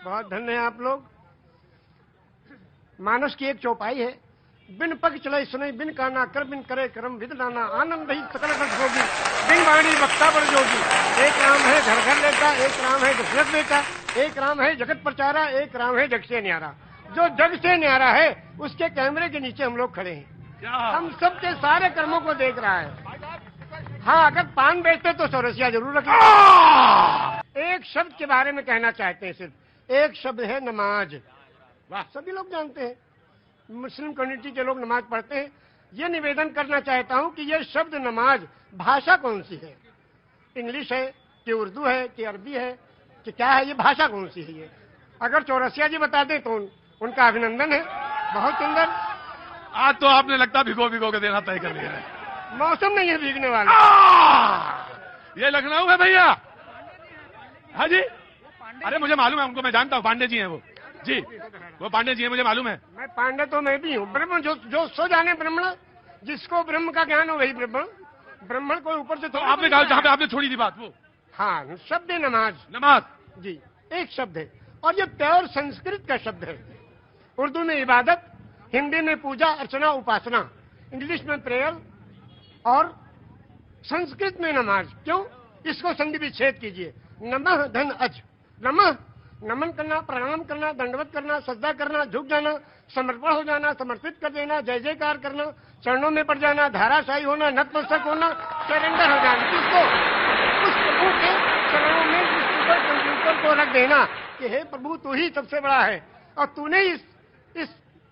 बहुत धन्य है आप लोग। मानस की एक चौपाई है, बिन पग चले सुने बिन काना कर बिन करे कर्म विद नाना आनंद ही सकल होगी बिन वाणी वक्ता पर जोगी। एक राम है घर घर लेता, एक राम है दशरथ बेटा, एक राम है जगत प्रचारा, एक राम है जग से न्यारा। जो जग से न्यारा है उसके कैमरे के नीचे हम लोग खड़े हैं, हम सबके सारे कर्मों को देख रहा है। हाँ, अगर पान बेचते तो चौरसिया जरूर रखें। एक शब्द के बारे में कहना चाहते हैं, सिर्फ एक शब्द है नमाज। वाह, सभी लोग जानते हैं, मुस्लिम कम्युनिटी के लोग नमाज पढ़ते हैं। ये निवेदन करना चाहता हूं कि ये शब्द नमाज भाषा कौन सी है? इंग्लिश है कि उर्दू है कि अरबी है कि क्या है? ये भाषा कौन सी है? ये अगर चौरसिया जी बता दें तो उनका अभिनंदन है। बहुत सुंदर। आज तो आपने लगता भिगो भिगो के देना तय कर लिया है। मौसम नहीं है भीगने वाला। ये लखनऊ है भैया। हाँ जी, अरे मुझे मालूम है उनको, मैं जानता हूँ, पांडे जी हैं वो जी, वो पांडे जी हैं, मुझे मालूम है। मैं पांडे तो मैं भी हूँ। ब्रह्म जो सो जाने ब्रह्मण, जिसको ब्रह्म का ज्ञान हो वही ब्रह्मण। ब्रह्मण को ऊपर से तो आपने कहा जहाँ पे आपने छोड़ी थी बात वो। हाँ, शब्द है नमाज। नमाज जी, एक शब्द है और ये प्योर संस्कृत का शब्द है। उर्दू में इबादत, हिंदी में पूजा अर्चना उपासना, इंग्लिश में प्रेयर और संस्कृत में नमाज। क्यों? इसको संधि विच्छेद कीजिए। नमः धन अज। नमः नमन करना, प्रणाम करना, दंडवत करना, सजदा करना, झुक जाना, समर्पण हो जाना, समर्पित कर देना, जय जयकार करना, चरणों में पड़ जाना, धाराशाही होना, नतमस्तक होना, सरेंडर हो जाना। किसको? उस प्रभु के चरणों में कंप्यूटर को रख देना कि हे प्रभु तू ही सबसे बड़ा है और तूने इस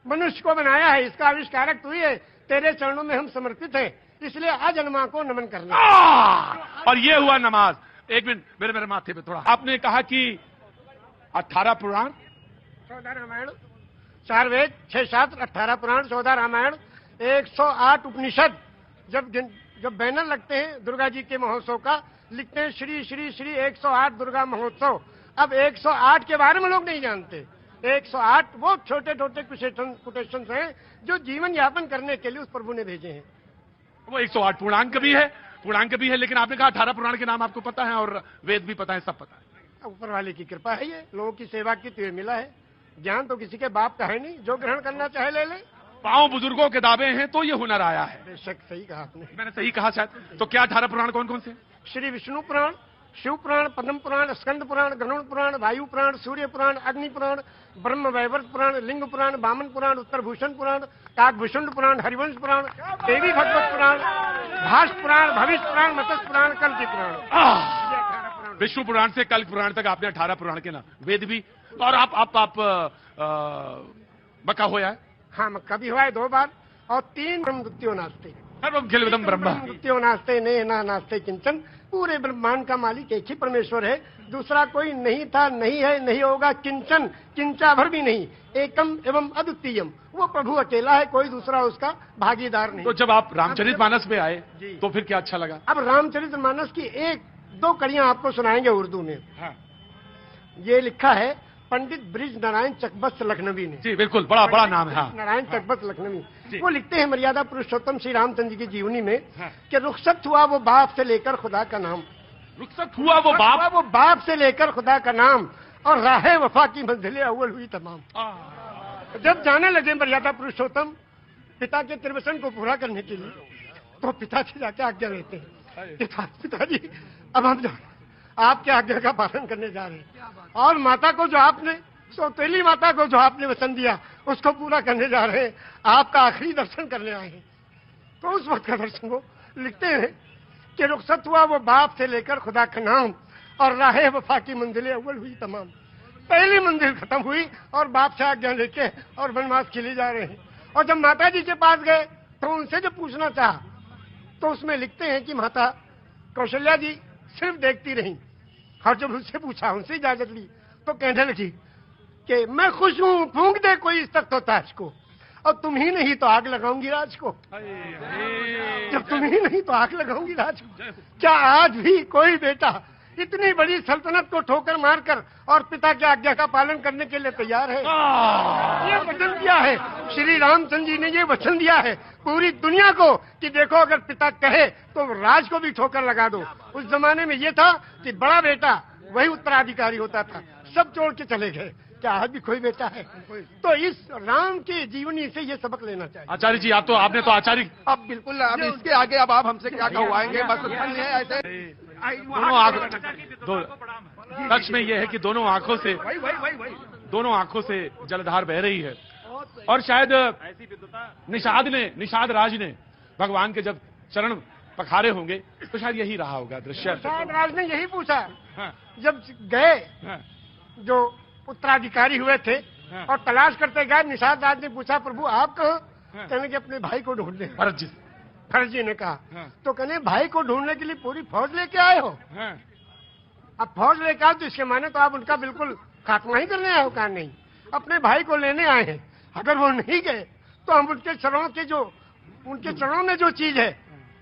मनुष्य को बनाया है, इसका आविष्कारक तू ही है, तेरे चरणों में हम समर्पित हैं, इसलिए अजन्मा को नमन करना। और ये हुआ नमाज। एक मिनट, मेरे माथे पे थोड़ा। आपने कहा कि 18 पुराण, 14 रामायण, 4 वेद, 6 शास्त्र, 18 पुराण, 14 रामायण, 108 उपनिषद। जब बैनर लगते हैं दुर्गा जी के महोत्सव का, लिखते हैं श्री श्री श्री 108 दुर्गा महोत्सव। अब 108 के बारे में लोग नहीं जानते। 108 वो छोटे छोटे कोटेशंस हैं जो जीवन यापन करने के लिए उस प्रभु ने भेजे हैं। वो 108 पूर्णांक भी है, लेकिन आपने कहा 18 पुराण के नाम आपको पता है और वेद भी पता है, सब पता है। ऊपर वाले की कृपा है, ये लोगों की सेवा की तो ये मिला है। ज्ञान तो किसी के बाप का है नहीं, जो ग्रहण करना चाहे ले ले। पांव बुजुर्गों के दावे हैं तो ये हुनर आया है। बेशक सही कहा आपने। मैंने सही कहा शायद। तो क्या 18 पुराण कौन कौन से? श्री विष्णु पुराण, शिव पुराण, पद्म पुराण, स्कंद पुराण, गरुड़ पुराण, वायु पुराण, सूर्य पुराण, अग्नि पुराण, ब्रह्म वैवर्त पुराण, लिंग पुराण, वामन पुराण, उत्तर भूषण पुराण, काकभूषण पुराण, हरिवंश पुराण, देवी भगवत पुराण, भाष पुराण, भविष्य पुराण, मत्स्य पुराण, कल्कि पुराण। विष्णु पुराण से कल्कि पुराण तक आपने 18 पुराण के नाम, वेद भी। और आप मक्का होया है? हाँ, मक्का भी हुआ है 2 बार। और 3 ब्रह्मद्वितीयो नास्ते, सर्वम ब्रह्मद्वितीयो नास्ते ने ना नास्ते किंचन। पूरे ब्रह्मांड का मालिक एक ही परमेश्वर है, दूसरा कोई नहीं था, नहीं है, नहीं होगा, किंचन, किंचा भर भी नहीं। एकम एवं अद्वितीयम, वो प्रभु अकेला है, कोई दूसरा उसका भागीदार नहीं। तो जब आप रामचरितमानस में आए तो फिर क्या अच्छा लगा? अब रामचरितमानस की 1-2 कड़ियां आपको सुनाएंगे उर्दू में। हाँ। ये लिखा है पंडित ब्रिज नारायण चकबस्त लखनवी ने। जी बिल्कुल, बड़ा नाम है। हाँ। नारायण चकबस्त लखनवी, वो लिखते हैं मर्यादा पुरुषोत्तम श्री रामचंद्र जी की जीवनी में कि रुखसत हुआ वो बाप से लेकर खुदा का नाम। रुखसत हुआ वो बाप से लेकर खुदा का नाम, और राहे वफा की मंजिलें अव्वल हुई तमाम। जब जाने लगे मर्यादा पुरुषोत्तम पिता के त्रिवचन को पूरा करने के लिए, तो पिता से जाके आज्ञा लेते हैं, पिताजी अब हम आपके आज्ञा का पालन करने जा रहे हैं, और माता को जो आपने, सौतेली माता को जो आपने वचन दिया उसको पूरा करने जा रहे हैं, आपका आखिरी दर्शन करने आए हैं। तो उस वक्त का दर्शन वो लिखते हैं कि रुखसत हुआ वो बाप से लेकर खुदा का नाम, और राहे वफा की मंजिलें अव्वल हुई तमाम। पहली मंजिल खत्म हुई और बाप से आज्ञा लेके और वनवास के लिए जा रहे हैं। और जब माता जी के पास गए तो उनसे जो पूछना चाहा, तो उसमें लिखते हैं कि माता कौशल्या जी सिर्फ देखती रही, और जब उससे पूछा, उनसे इजाजत ली, तो कहने लगी कि मैं खुश हूं, फूंक दे कोई इस तख्त ताज को, और तुम ही नहीं तो आग लगाऊंगी राज को। जब तुम ही नहीं तो आग लगाऊंगी राज को। क्या आज भी कोई बेटा इतनी बड़ी सल्तनत को ठोकर मारकर और पिता की आज्ञा का पालन करने के लिए तैयार है? ये वचन दिया है श्री रामचंद्र जी ने, ये वचन दिया है पूरी दुनिया को कि देखो अगर पिता कहे तो राज को भी ठोकर लगा दो। उस जमाने में ये था कि बड़ा बेटा वही उत्तराधिकारी होता था, सब छोड़ के चले गए। क्या आज भी कोई बेटा है? तो इस राम की जीवनी से ये सबक लेना चाहिए। आचार्य जी, आप तो आपने तो आचार्य अब बिल्कुल, अब इसके आगे अब आप हमसे क्या कहवाएंगे? बस नहीं है ऐसे। दोनों आंखों कक्ष में यह है कि दोनों आंखों से जलधार बह रही है। और शायद निषाद राज ने भगवान के जब चरण पखारे होंगे तो शायद यही रहा होगा दृश्य। निषाद राज ने यही पूछा हाँ, जब गए, हाँ, जो उत्तराधिकारी हुए थे हाँ। और तलाश करते गए, निषाद राज ने पूछा प्रभु आप कहो? हाँ। कहने के अपने भाई को ढूंढने। भरत जी ने कहा हाँ। तो कहने भाई को ढूंढने के लिए पूरी फौज लेके आए हो? हाँ, अब फौज लेकर आए तो इसके माने तो आप उनका बिल्कुल खात्मा ही करने आए हो? कहा नहीं, अपने भाई को लेने आए हैं। अगर वो नहीं गए तो हम उनके चरणों में जो चीज है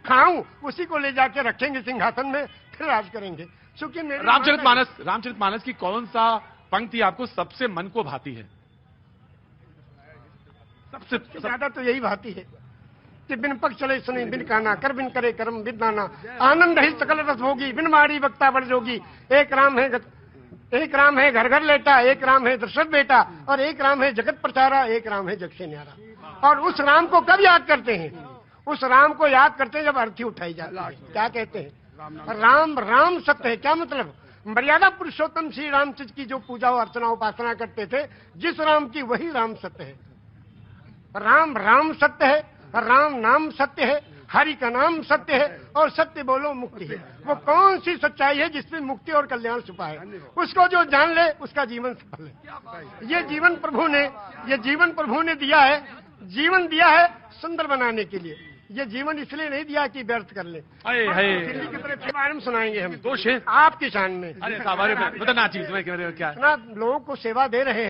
खाऊं, उसी को ले जाके रखेंगे सिंहासन में, फिर राज करेंगे। क्योंकि रामचरितमानस की कौन सा पंक्ति आपको सबसे मन को भाती है? सबसे ज्यादा तो यही भाती है कि बिन पग चले सुने बिन काना, कर बिन करे कर्म बिन दाना, आनंद ही सकल रस होगी, बिन मारी वक्ता बड़ जोगी। एक राम है घर घर लेटा, एक राम है दशरथ बेटा, और एक राम है जगत प्रचारा, एक राम है जग से न्यारा। और उस राम को कब याद करते हैं? उस राम को याद करते हैं जब अर्थी उठाई जाती है। क्या कहते हैं? राम सत्य है। क्या मतलब? मर्यादा पुरुषोत्तम श्री रामचंद्र की जो पूजा अर्चना उपासना करते थे, जिस राम की वही राम सत्य है। राम सत्य है, राम नाम सत्य है, हरि का नाम सत्य है, और सत्य बोलो मुक्ति है। वो कौन सी सच्चाई है जिसमें मुक्ति और कल्याण छुपा है? उसको जो जान ले उसका जीवन सफल है। ये जीवन प्रभु ने दिया है, जीवन दिया है सुंदर बनाने के लिए। ये जीवन इसलिए नहीं दिया कि व्यर्थ कर ले। दिल्ली की तरफ बारे में सुनाएंगे हम दोष है आपकी शान में। अरे साहब, बताना चीज में क्या लोगों को सेवा दे रहे हैं।